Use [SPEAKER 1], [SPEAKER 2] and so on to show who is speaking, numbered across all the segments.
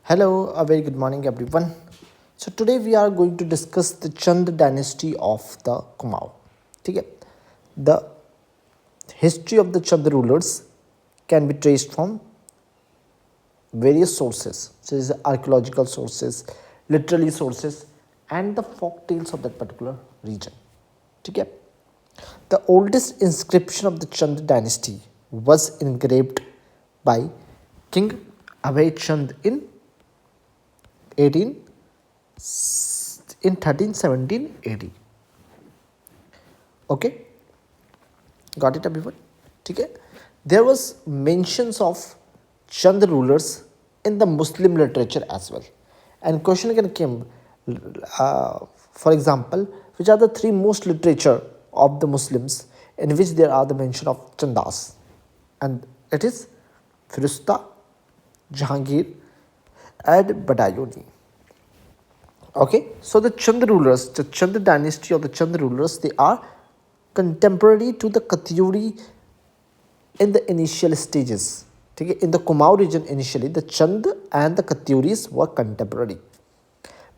[SPEAKER 1] Hello, a very good morning, everyone. So today we are going to discuss the Chand dynasty of the Kumaon. ठीक है, the history of the Chand rulers can be traced from various sources, such as archaeological sources, literary sources, and the folk tales of that particular region. ठीक है, the oldest inscription of the Chand dynasty was engraved by King Abhay Chand in 18 in 1317 AD. Okay, got it everyone? ठीक है, there was mentions of Chand rulers in the Muslim literature as well, and question can come, for example, which are the three most literature of the Muslims in which there are the mention of Chandas, and it is Firusta, Jahangir, and Badayuni. Okay, so the Chand rulers, the Chand dynasty of the Chand rulers, they are contemporary to the Katyuri in the initial stages. Okay, in the Kumaon region initially, the Chand and the Katyuris were contemporary.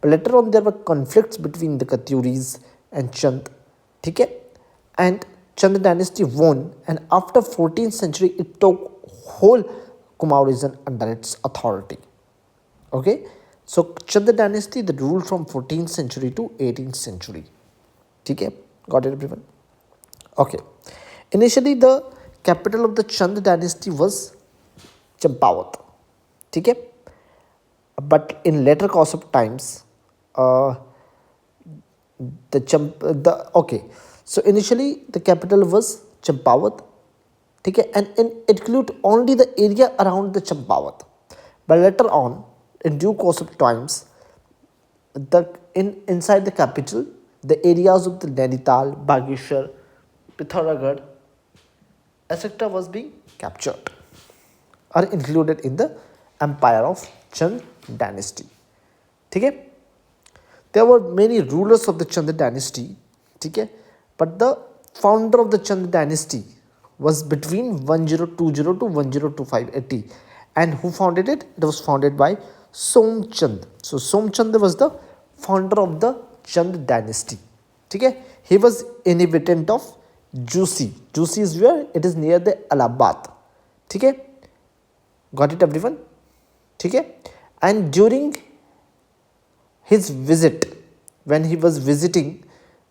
[SPEAKER 1] But later on, there were conflicts between the Katyuris and Chand. Okay, and Chand dynasty won, and after 14th century, it took whole Kumaon region under its authority. Okay, so Chand dynasty that ruled from 14th century to 18th century. Okay, got it everyone? Okay, initially the capital of the Chand dynasty was Champawat. Okay, but in later course of times, so initially the capital was Champawat. Okay, and it include only the area around the Champawat, but later on, in due course of times, inside the capital, the areas of the Nainital, Bageshwar, Pithoragarh, etc. was being captured or included in the empire of Chand dynasty. Okay? There were many rulers of the Chand dynasty, okay? But the founder of the Chand dynasty was between 1020 to 1025 AD. And who founded it? It was founded by Somchand. So Somchand was the founder of the Chand dynasty. Okay? He was inhabitant of Jusi. Jusi is where? It is near the Allahabad. Okay? Got it everyone? Okay? And during his visit, when he was visiting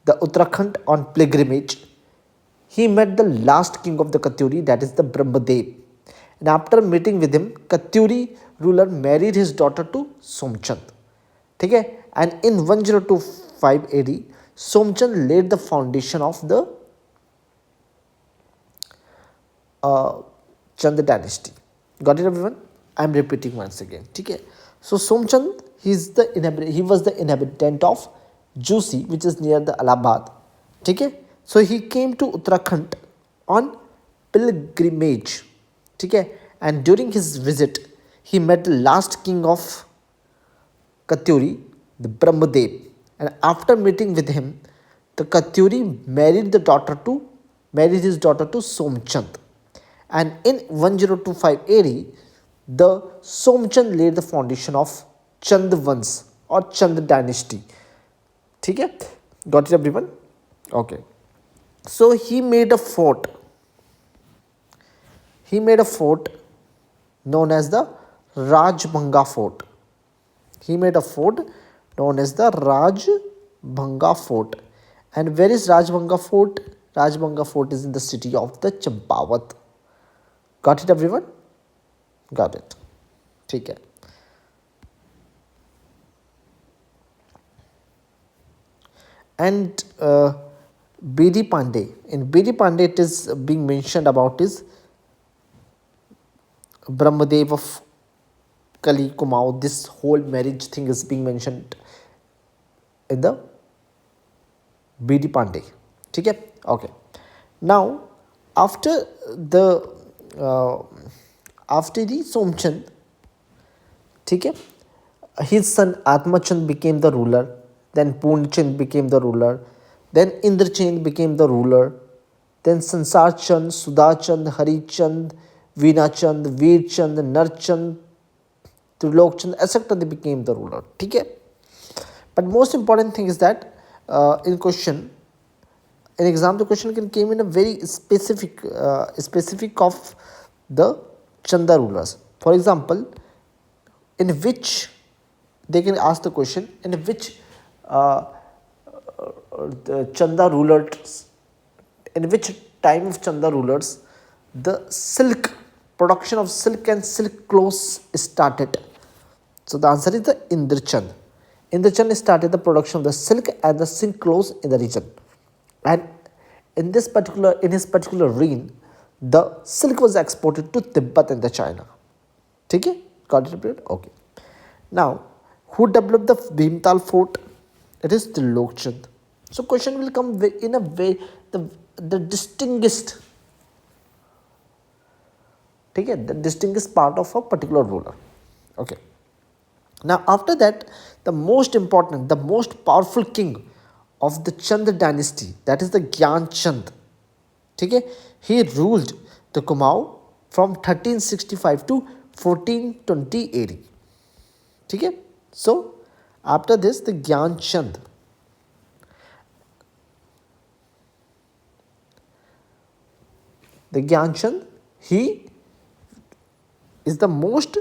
[SPEAKER 1] the Uttarakhand on pilgrimage, he met the last king of the Katyuri, that is the Brahmadev. And after meeting with him, Katyuri ruler married his daughter to Somchand. Okay? And in 1025 AD, Somchand laid the foundation of the Chand dynasty. Got it everyone? I am repeating once again. Okay? So Somchand, he was the inhabitant of Jusi, which is near the Allahabad. Okay? So he came to Uttarakhand on pilgrimage. Okay? And during his visit, he met the last king of Katyuri, the Brahmadev. And after meeting with him, the Katyuri married his daughter to Somchand. And in 1025 AD, the Somchand laid the foundation of Chand Vans or Chand dynasty. Okay? Got it everyone? Okay. So he made a fort. He made a fort known as the Rajbhanga Fort. He made a fort known as the Rajbhanga Fort. And where is Rajbhanga Fort? Rajbhanga Fort is in the city of the Champawat. Got it everyone? Got it. Okay. And B.D. Pandey. In B.D. Pandey, it is being mentioned about his Brahmadev of Kali Kumaon. This whole marriage thing is being mentioned in the B.D. Pandey. Okay. Now, after the Somchand, his son Atmachand became the ruler. Then Purnchand became the ruler. Then Indrachand became the ruler. Then Sansar Chand, Sudachand, Harichand, Veerchand, Narchand, Trilokchand, etc. they became the ruler. ठीक है. But most important thing is that in question, in exam the question can came in a very specific of the Chanda rulers. For example, in which they can ask the question in which uh, the Chanda rulers, in which time of Chanda rulers the silk production of silk and silk clothes started. So the answer is the Indrachand. Indrachand started the production of the silk and the silk clothes in the region. And in his particular reign, the silk was exported to Tibet and the China. ठीक है, got it? Okay. Now, who developed the Bhimtal fort? It is Trilokchand. So question will come in a way the distinguished, ठीक है, the distinguished part of a particular ruler. Okay. Now after that, the most important, the most powerful king of the Chand dynasty, that is the Gyan Chand. ठीक है, he ruled the Kumaon from 1365 to 1420 AD. ठीक है. So after this, the Gyan Chand, he is the most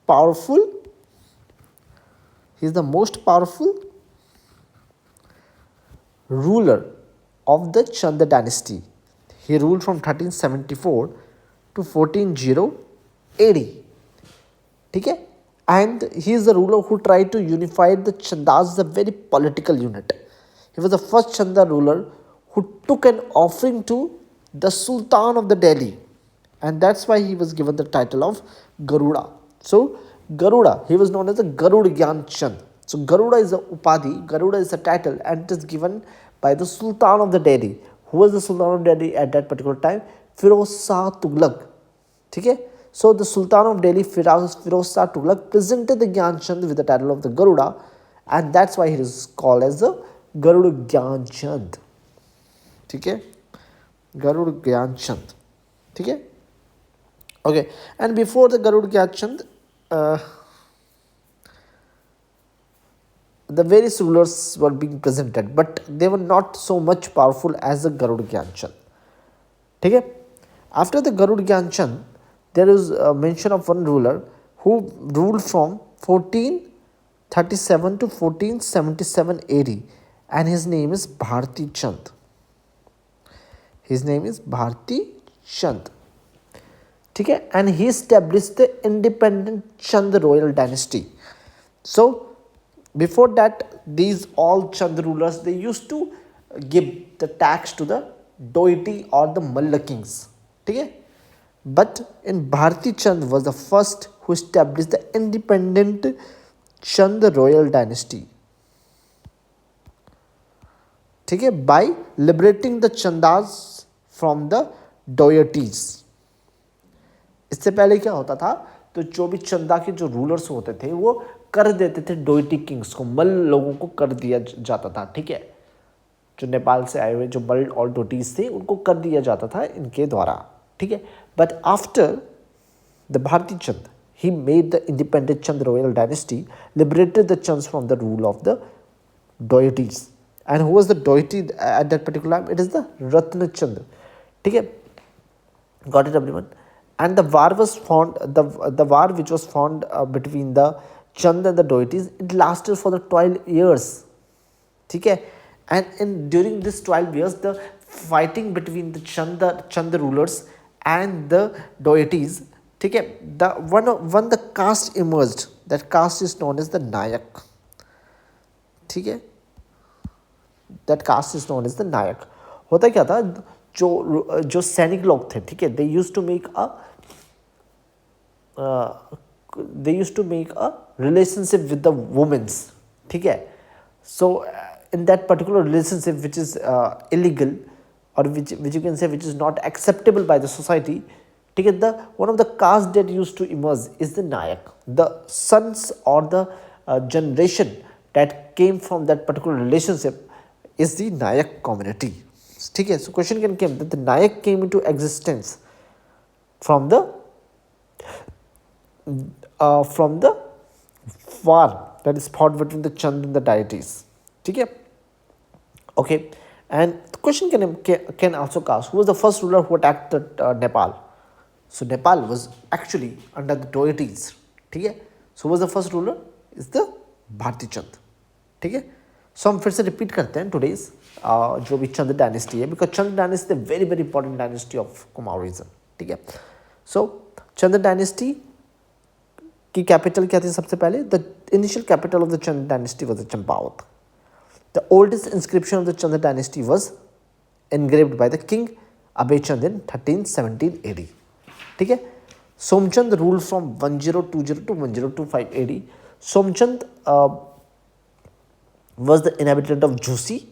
[SPEAKER 1] powerful. He is the most powerful ruler of the Chand dynasty. He ruled from 1374 to 1400 AD. ठीक है. And he is the ruler who tried to unify the Chandas as a very political unit. He was the first Chanda ruler who took an offering to the Sultan of the Delhi, and that's why he was given the title of Garuda. So Garuda, he was known as the Garud Gyan Chand. So Garuda is a upadhi, Garuda is a title, and it is given by the Sultan of the Delhi. Who was the Sultan of Delhi at that particular time? Firoz Shah Tughlaq. ठीक है. So the Sultan of Delhi, Firoz Shah Tughlaq, presented the Gyan Chand with the title of the Garuda, and that's why he is called as the Garud Gyan Chand. ठीक है, Garud Gyan Chand. ठीक है. Okay, and before the Garud Gyan Chand, the various rulers were being presented, but they were not so much powerful as the Garud Gyan Chand. ठीक है. After the Garud Gyan Chand, there is a mention of one ruler who ruled from 1437 to 1477 AD, and his name is Bharti Chand. His name is Bharti Chand. ठीक है. And he established the independent Chand royal dynasty. So before that, these all Chand rulers, they used to give the tax to the deity or the Malla kings. ठीक है. But in Bharti Chand was the first who established the independent Chand royal dynasty. ठीक है, by liberating the Chandas from the deities. इससे पहले क्या होता था, तो जो भी चंदा के जो रूलर्स होते थे वो कर देते थे डोइटी किंग्स को, मल लोगों को कर दिया जाता था. ठीक है, जो नेपाल से आए हुए जो मल और डोटीज थे उनको कर दिया जाता था इनके द्वारा. ठीक है. But after the Bharati Chand, he made the independent Chand royal dynasty, liberated the Chands from the rule of the deities. And who was the deity at that particular time? It is the Ratna Chand. ठीक है, got it everyone? And the war was found, the war which was found between the Chand and the deities, it lasted for the 12 years. ठीक है. And during this 12 years, the fighting between the Chand rulers and the deities, ठीक है, the one the caste emerged. That caste is known as the Nayak. ठीक है, that caste is known as the Nayak. होता क्या था, जो सैनिक लोग थे, ठीक है, they used to make a relationship with the women's. ठीक है. So in that particular relationship which is illegal, or which you can say which is not acceptable by the society, ठीक है, the one of the caste that used to emerge is the Nayak. The sons or the generation that came from that particular relationship is the Nayak community. ठीक है. So question can come that the Nayak came into existence from the war that is fought between the Chand and the deities. Okay. Okay. And the question can also ask, who was the first ruler who attacked Nepal? So Nepal was actually under the deities. Okay. So who was the first ruler? Is the Bharti Chand. ठीक है. सो हम फिर से repeat करते हैं today's जो भी Chand dynasty है, because Chand dynasty very very important dynasty of कुमाऊरिज्म. ठीक है. सो चंद डायनेस्टी की कैपिटल क्या थी सबसे पहले? The initial capital of the Chand dynasty was the Champawat. The oldest inscription of the Chand dynasty was engraved by the king Abhay Chand in 1317 AD. ठीक है. Somchand ruled from 1020 to 1025 AD. Somchand was the inhabitant of Jhusi,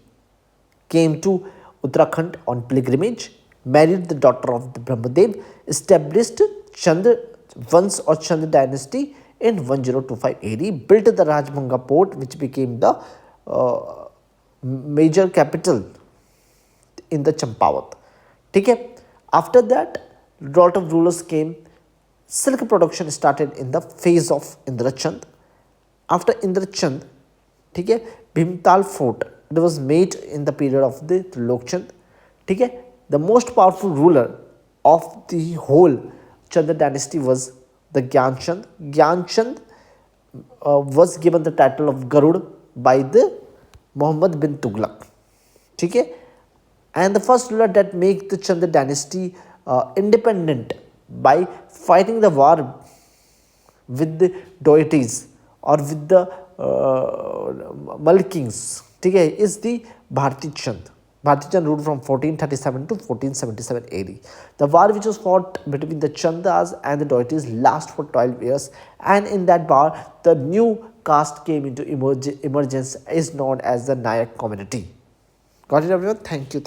[SPEAKER 1] came to Uttarakhand on pilgrimage, married the daughter of the Brahmadev, established Chand Vans or Chand dynasty in 1025 AD, built the Rajbanga port which became the major capital in the Champawat. ठीक है. After that, lot of rulers came. Silk production started in the phase of Indra Chand. After Indra Chand, ठीक है, Bhimtal fort it was made in the period of the Lok Chand. ठीक है. The most powerful ruler of the whole Chand dynasty was the Gyan Chand. Gyan Chand was given the title of Garud by the Muhammad bin Tughlaq. ठीक है. And the first ruler that make the Chand dynasty independent by fighting the war with the deities or with the Malkings, ठीक है, is the Bharti Chand. Bharti Chand ruled from 1437 to 1477 AD. The war which was fought between the Chandas and the deities last for 12 years, and in that war the new caste came into emergence is known as the Nayak community. Got it everyone? Thank you.